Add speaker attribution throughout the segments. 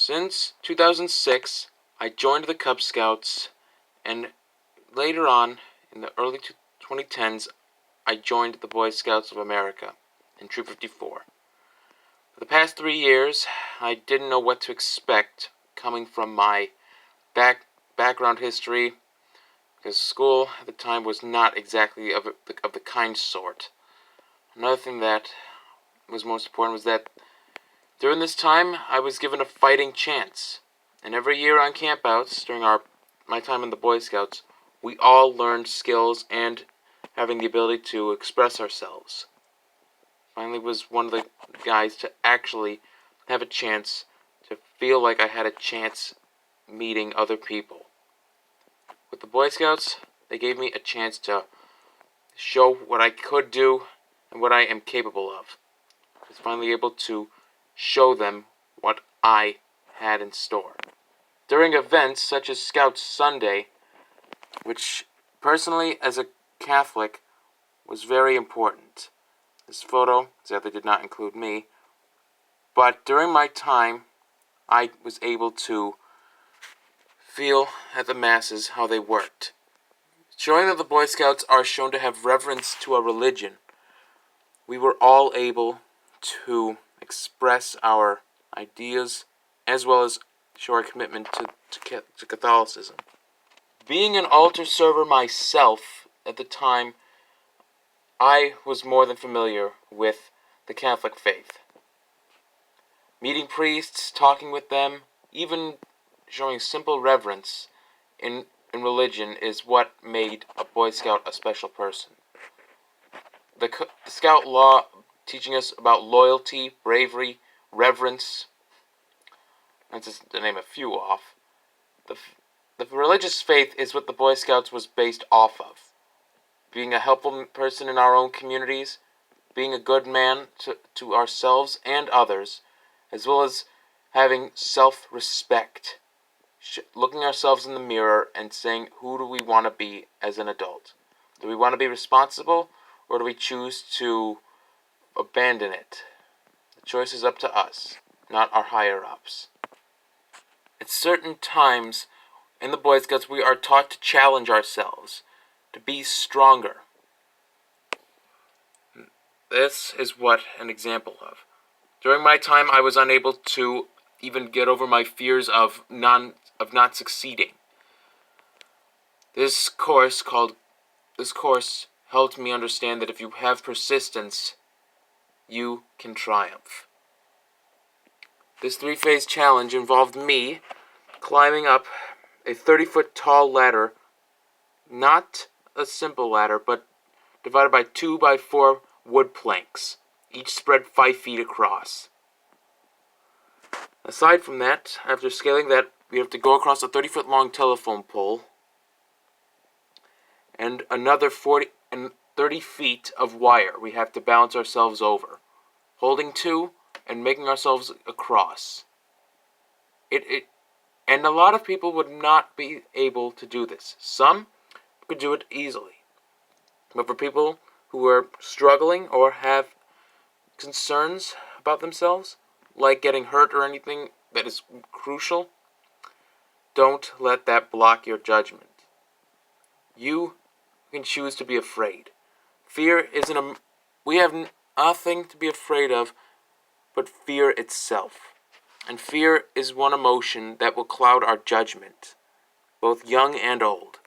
Speaker 1: Since 2006, I joined the Cub Scouts, and later on, in the early 2010s, I joined the Boy Scouts of America in Troop 54. For the past 3 years, I didn't know what to expect coming from my background history, because school at the time was not exactly of the kind sort. Another thing that was most important was that during this time, I was given a fighting chance. And every year on campouts, during my time in the Boy Scouts, we all learned skills and having the ability to express ourselves. Finally was one of the guys to actually have a chance to feel like I had a chance meeting other people. With the Boy Scouts, they gave me a chance to show what I could do and what I am capable of. I was finally able to show them what I had in store. During events such as Scouts Sunday, which personally as a Catholic was very important. This photo sadly did not include me, but during my time I was able to feel at the masses how they worked. Showing that the Boy Scouts are shown to have reverence to a religion, we were all able to express our ideas as well as show our commitment to Catholicism. Being an altar server myself at the time, I was more than familiar with the Catholic faith. Meeting priests, talking with them, even showing simple reverence in religion is what made a Boy Scout a special person. The Scout law teaching us about loyalty, bravery, reverence, that's just to name a few off. The religious faith is what the Boy Scouts was based off of. Being a helpful person in our own communities, being a good man to ourselves and others, as well as having self-respect. Looking ourselves in the mirror and saying, who do we want to be as an adult? Do we want to be responsible, or do we choose to abandon it? The choice is up to us, not our higher-ups. At certain times in the Boy Scouts, we are taught to challenge ourselves, to be stronger. This is what an example of. During my time, I was unable to even get over my fears of not succeeding. This course helped me understand that if you have persistence, you can triumph. This 3-phase challenge involved me climbing up a 30-foot tall ladder, not a simple ladder, but divided by 2x4 wood planks, each spread 5 feet across. Aside from that, after scaling that, we have to go across a 30-foot long telephone pole and another 30 feet of wire we have to balance ourselves over, holding to and making ourselves across. And a lot of people would not be able to do this. Some could do it easily. But for people who are struggling or have concerns about themselves, like getting hurt or anything that is crucial, don't let that block your judgment. You can choose to be afraid. Fear isn't we have nothing to be afraid of but fear itself. And fear is one emotion that will cloud our judgment, both young and old.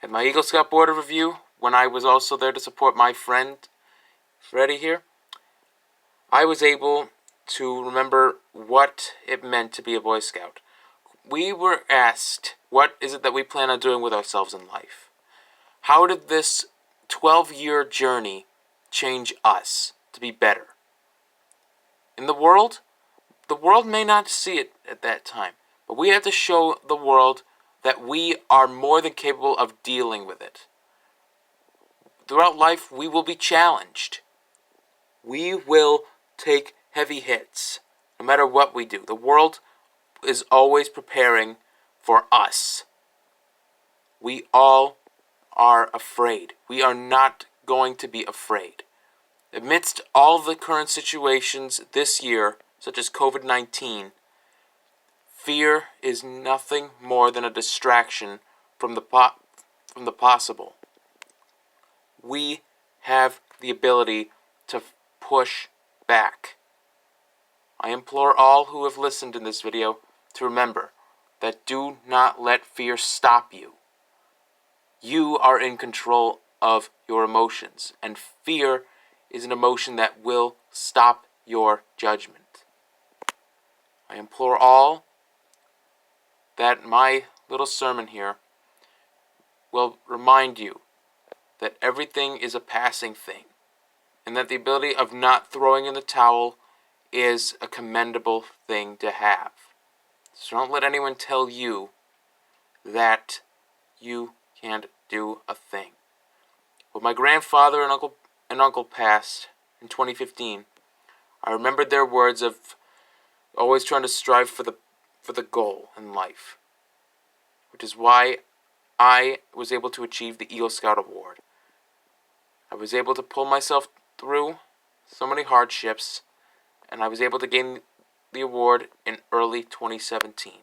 Speaker 1: At my Eagle Scout Board of Review, when I was also there to support my friend Freddie here, I was able to remember what it meant to be a Boy Scout. We were asked, what is it that we plan on doing with ourselves in life? How did this 12-year journey change us to be better? In the world may not see it at that time, but we have to show the world that we are more than capable of dealing with it. Throughout life, we will be challenged. We will take heavy hits, no matter what we do. The world is always preparing for us. We all are afraid. We are not going to be afraid. Amidst all the current situations this year, such as COVID-19, fear is nothing more than a distraction from the possible. We have the ability to push back. I implore all who have listened in this video to remember that do not let fear stop you. You are in control of your emotions, and fear is an emotion that will stop your judgment. I implore all that my little sermon here will remind you that everything is a passing thing, and that the ability of not throwing in the towel is a commendable thing to have. So don't let anyone tell you that you can't do a thing. When my grandfather and uncle passed in 2015, I remembered their words of always trying to strive for the goal in life, which is why I was able to achieve the Eagle Scout Award. I was able to pull myself through so many hardships, and I was able to gain the award in early 2017.